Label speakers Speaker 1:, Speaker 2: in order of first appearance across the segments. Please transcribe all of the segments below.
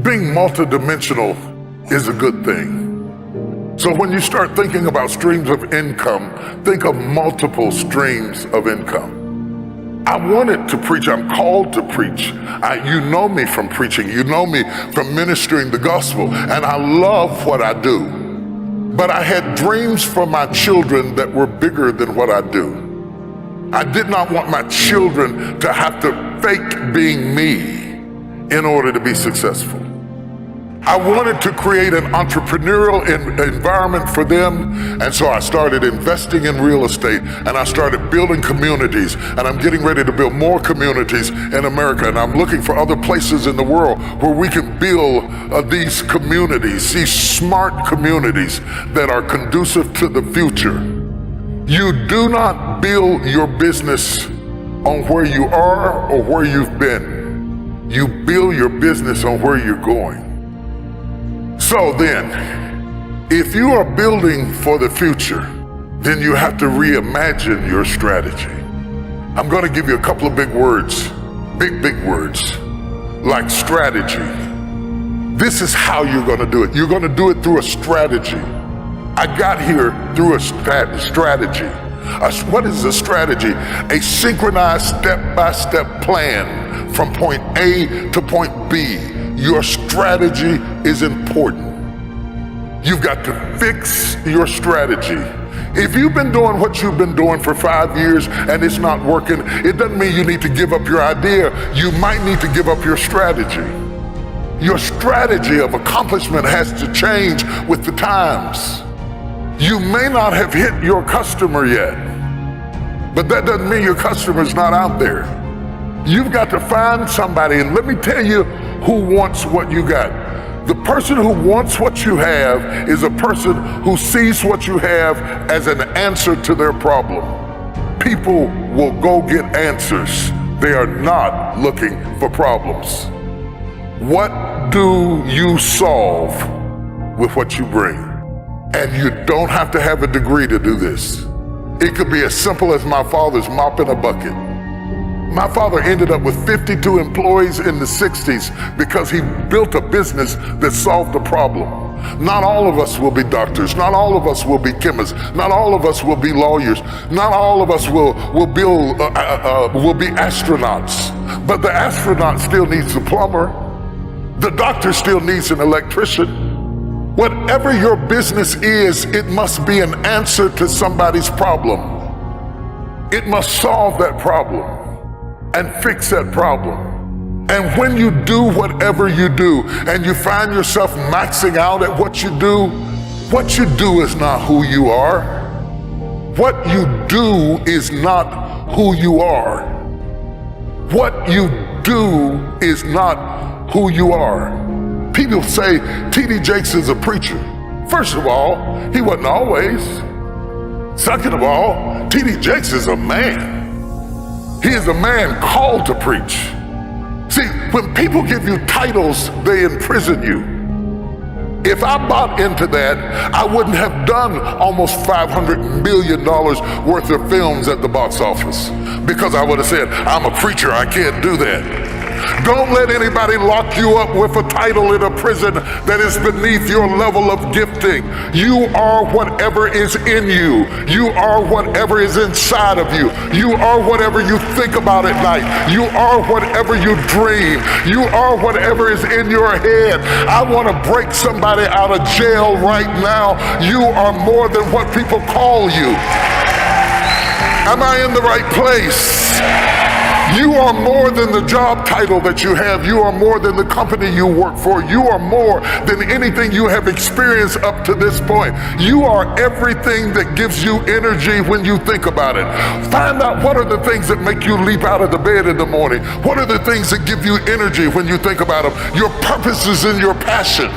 Speaker 1: being multidimensional is a good thing. So when you start thinking about streams of income, think of multiple streams of income. I wanted to preach, I'm called to preach. You know me from preaching, you know me from ministering the gospel, and I love what I do. But I had dreams for my children that were bigger than what I do. I did not want my children to have to fake being me in order to be successful. I wanted to create an entrepreneurial environment for them, and so I started investing in real estate, and I started building communities, and I'm getting ready to build more communities in America, and I'm looking for other places in the world where we can build these communities, these smart communities that are conducive to the future. You do not build your business on where you are or where you've been. You build your business on where you're going. So then, if you are building for the future, then you have to reimagine your strategy. I'm going to give you a couple of big words, big words, like strategy. This is how you're going to do it. You're going to do it through a strategy. I got here through a strategy. What is a strategy? A synchronized step-by-step plan from point A to point B. Your strategy is important. You've got to fix your strategy. If you've been doing what you've been doing for 5 years and it's not working, it doesn't mean you need to give up your idea. You might need to give up your strategy. Your strategy of accomplishment has to change with the times. You may not have hit your customer yet, but that doesn't mean your customer's not out there. You've got to find somebody, and let me tell you who wants what you got. The person who wants what you have is a person who sees what you have as an answer to their problem. People will go get answers. They are not looking for problems. What do you solve with what you bring? And you don't have to have a degree to do this. It could be as simple as my father's mopping a bucket. My father ended up with 52 employees in the 60s because he built a business that solved a problem. Not all of us will be doctors. Not all of us will be chemists. Not all of us will be lawyers. Not all of us will be astronauts. But the astronaut still needs a plumber. The doctor still needs an electrician. Whatever your business is, it must be an answer to somebody's problem. It must solve that problem and fix that problem. And when you do whatever you do and you find yourself maxing out at what you do is not who you are. What you do is not who you are. What you do is not who you are. People say T.D. Jakes is a preacher. First of all, he wasn't always. Second of all, T.D. Jakes is a man. He is a man called to preach. See, when people give you titles, they imprison you. If I bought into that, I wouldn't have done almost $500 million worth of films at the box office, because I would have said, I'm a preacher, I can't do that. Don't let anybody lock you up with a title in a prison that is beneath your level of gifting. You are whatever is in you. You are whatever is inside of you. You are whatever you think about at night. You are whatever you dream. You are whatever is in your head. I want to break somebody out of jail right now. You are more than what people call you. Am I in the right place? You are more than the job title that you have. You are more than the company you work for. You are more than anything you have experienced up to this point. You are everything that gives you energy when you think about it. Find out what are the things that make you leap out of the bed in the morning. What are the things that give you energy when you think about them? Your purpose is in your passion.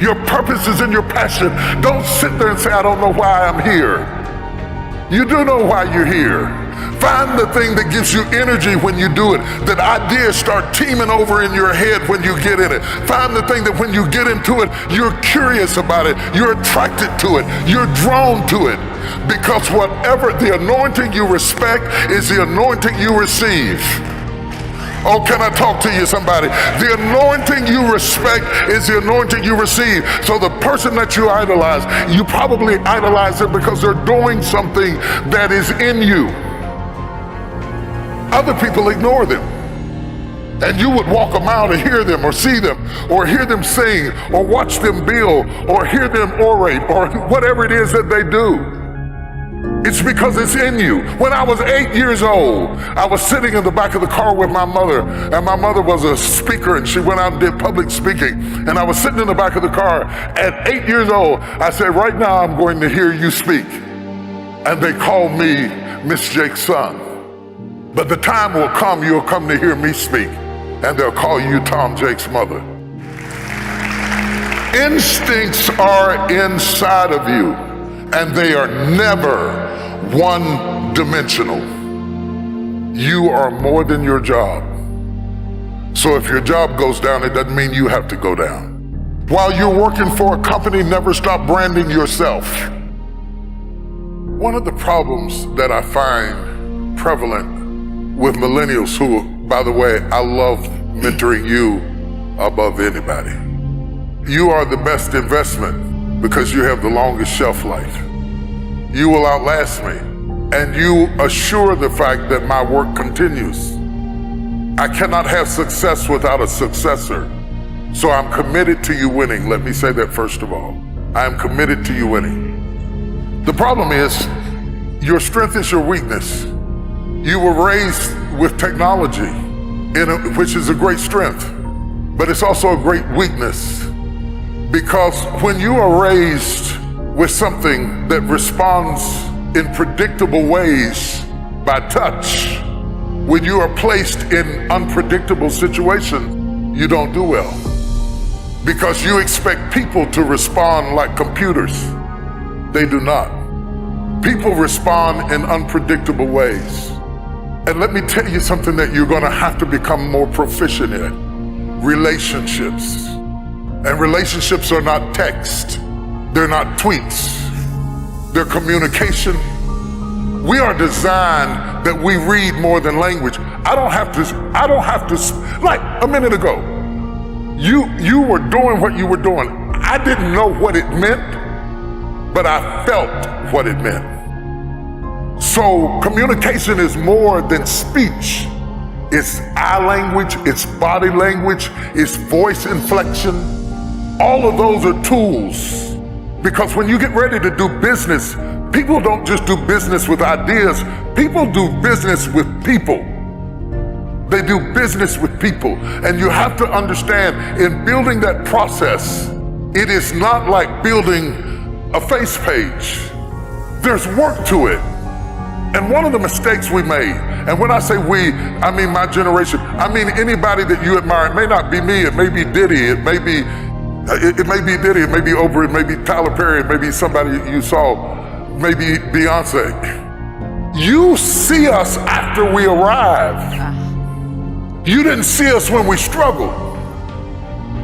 Speaker 1: Your purpose is in your passion. Don't sit there and say, I don't know why I'm here. You do know why you're here. Find the thing that gives you energy when you do it. That ideas start teaming over in your head when you get in it. Find the thing that when you get into it, you're curious about it. You're attracted to it. You're drawn to it. Because whatever the anointing you respect is the anointing you receive. Oh, can I talk to you, somebody? The anointing you respect is the anointing you receive. So the person that you idolize, you probably idolize them because they're doing something that is in you. Other people ignore them. And you would walk a mile to hear them or see them or hear them sing or watch them build or hear them orate or whatever it is that they do. It's because it's in you. When I was 8 years old, I was sitting in the back of the car with my mother, and my mother was a speaker, and she went out and did public speaking. And I was sitting in the back of the car. At 8 years old, I said, right now I'm going to hear you speak. And they called me Miss Jake's son. But the time will come, you'll come to hear me speak, and they'll call you Tom Jake's mother. Instincts are inside of you, and they are never one-dimensional. You are more than your job. So if your job goes down, it doesn't mean you have to go down. While you're working for a company, never stop branding yourself. One of the problems that I find prevalent with millennials who, by the way, I love mentoring you above anybody. You are the best investment because you have the longest shelf life. You will outlast me, and you assure the fact that my work continues. I cannot have success without a successor, so I'm committed to you winning. Let me say that first of all. I am committed to you winning. The problem is, your strength is your weakness. You were raised with technology, which is a great strength, but it's also a great weakness. Because when you are raised with something that responds in predictable ways by touch, when you are placed in unpredictable situations, you don't do well. Because you expect people to respond like computers. They do not. People respond in unpredictable ways. And let me tell you something that you're gonna have to become more proficient in. Relationships. And relationships are not text. They're not tweets. They're communication. We are designed that we read more than language. I don't have to, like a minute ago, you were doing what you were doing. I didn't know what it meant, but I felt what it meant. So communication is more than speech. It's eye language, it's body language, it's voice inflection. All of those are tools. Because when you get ready to do business, people don't just do business with ideas. People do business with people. They do business with people. And you have to understand, in building that process, it is not like building a face page. There's work to it. And one of the mistakes we made, and when I say we, I mean my generation, I mean anybody that you admire. It may not be me, it may be Diddy, it may be Diddy, it may be Oprah, it may be Tyler Perry, it may be somebody you saw, maybe Beyonce. You see us after we arrive. You didn't see us when we struggled.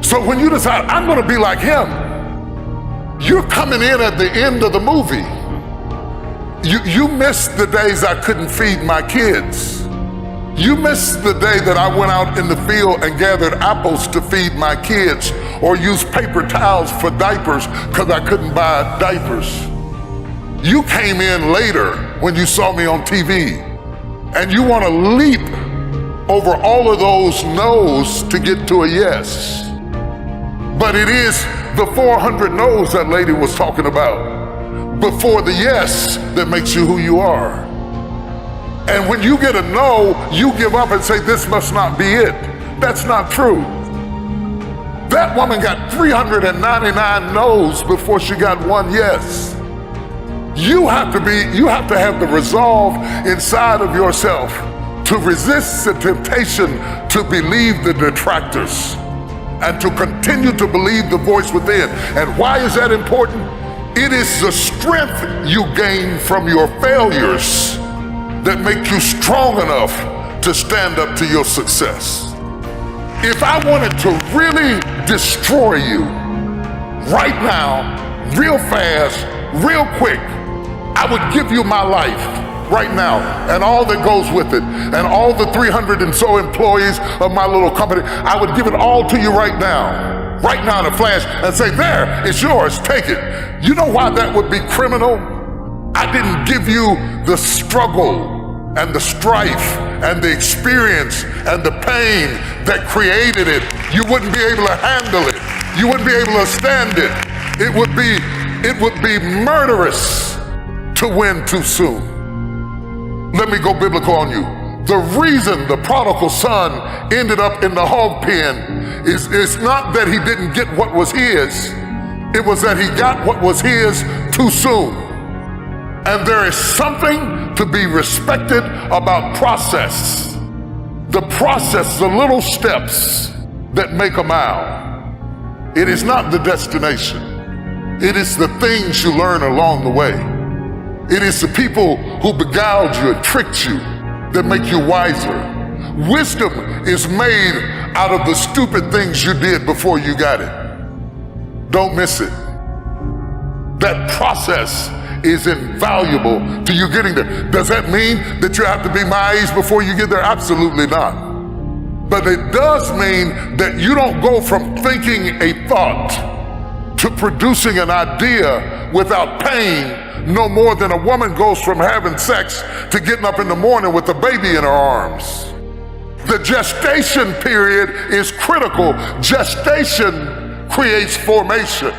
Speaker 1: So when you decide, I'm gonna be like him, you're coming in at the end of the movie. You missed the days I couldn't feed my kids. You missed the day that I went out in the field and gathered apples to feed my kids or used paper towels for diapers because I couldn't buy diapers. You came in later when you saw me on TV, and you want to leap over all of those no's to get to a yes. But it is the 400 no's that lady was talking about before the yes that makes you who you are. And when you get a no, you give up and say, this must not be it. That's not true. That woman got 399 no's before she got one yes. You have to have the resolve inside of yourself to resist the temptation to believe the detractors and to continue to believe the voice within. And why is that important? It is the strength you gain from your failures that make you strong enough to stand up to your success. If I wanted to really destroy you right now, real fast, real quick, I would give you my life right now, and all that goes with it, and all the 300 and so employees of my little company, I would give it all to you right now in a flash, and say, there, it's yours, take it. You know why that would be criminal? I didn't give you the struggle and the strife and the experience and the pain that created it. You wouldn't be able to handle it. You wouldn't be able to stand it. It would be murderous to win too soon. Let me go biblical on you. The reason the prodigal son ended up in the hog pen is not that he didn't get what was his, it was that he got what was his too soon. And there is something to be respected about process. The process, the little steps that make a mile. It is not the destination. It is the things you learn along the way. It is the people who beguiled you and tricked you that make you wiser. Wisdom is made out of the stupid things you did before you got it. Don't miss it. That process is invaluable to you getting there. Does that mean that you have to be my age before you get there? Absolutely not. But it does mean that you don't go from thinking a thought to producing an idea without pain no more than a woman goes from having sex to getting up in the morning with a baby in her arms. The gestation period is critical. Gestation creates formation.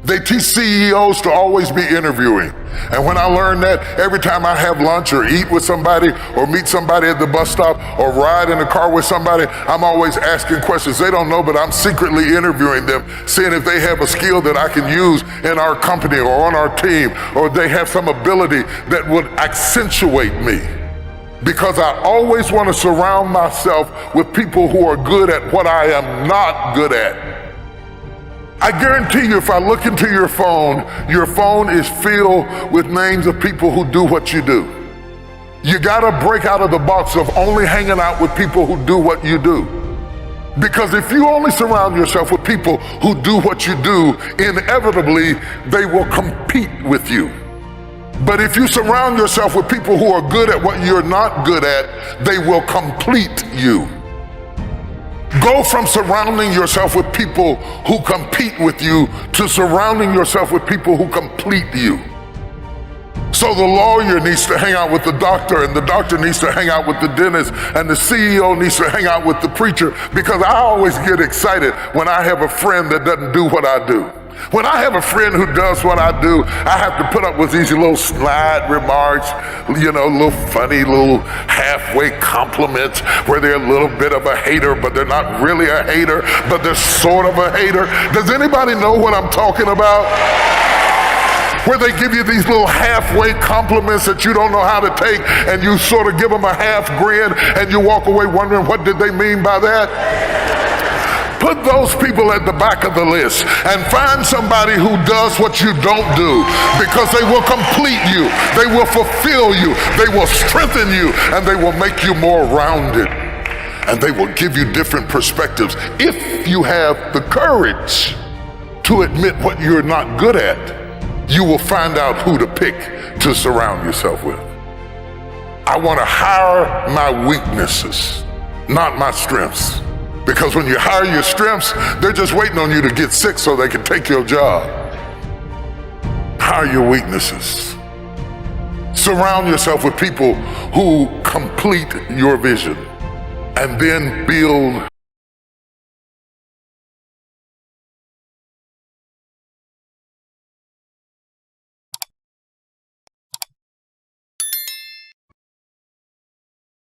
Speaker 1: They teach CEOs to always be interviewing. And when I learned that, every time I have lunch or eat with somebody or meet somebody at the bus stop or ride in the car with somebody, I'm always asking questions. They don't know, but I'm secretly interviewing them, seeing if they have a skill that I can use in our company or on our team, or they have some ability that would accentuate me. Because I always want to surround myself with people who are good at what I am not good at. I guarantee you, if I look into your phone is filled with names of people who do what you do. You gotta break out of the box of only hanging out with people who do what you do. Because if you only surround yourself with people who do what you do, inevitably they will compete with you. But if you surround yourself with people who are good at what you're not good at, they will complete you. Go from surrounding yourself with people who compete with you to surrounding yourself with people who complete you. So the lawyer needs to hang out with the doctor, and the doctor needs to hang out with the dentist, and the CEO needs to hang out with the preacher, because I always get excited when I have a friend that doesn't do what I do. When I have a friend who does what I do, I have to put up with these little snide remarks, little funny little halfway compliments where they're a little bit of a hater, but they're not really a hater, but they're sort of a hater. Does anybody know what I'm talking about? Where they give you these little halfway compliments that you don't know how to take, and you sort of give them a half grin, and you walk away wondering, what did they mean by that? Put those people at the back of the list and find somebody who does what you don't do, because they will complete you, they will fulfill you, they will strengthen you, and they will make you more rounded. And they will give you different perspectives. If you have the courage to admit what you're not good at, you will find out who to pick to surround yourself with. I want to hire my weaknesses, not my strengths. Because when you hire your strengths, they're just waiting on you to get sick so they can take your job. Hire your weaknesses. Surround yourself with people who complete your vision, and then build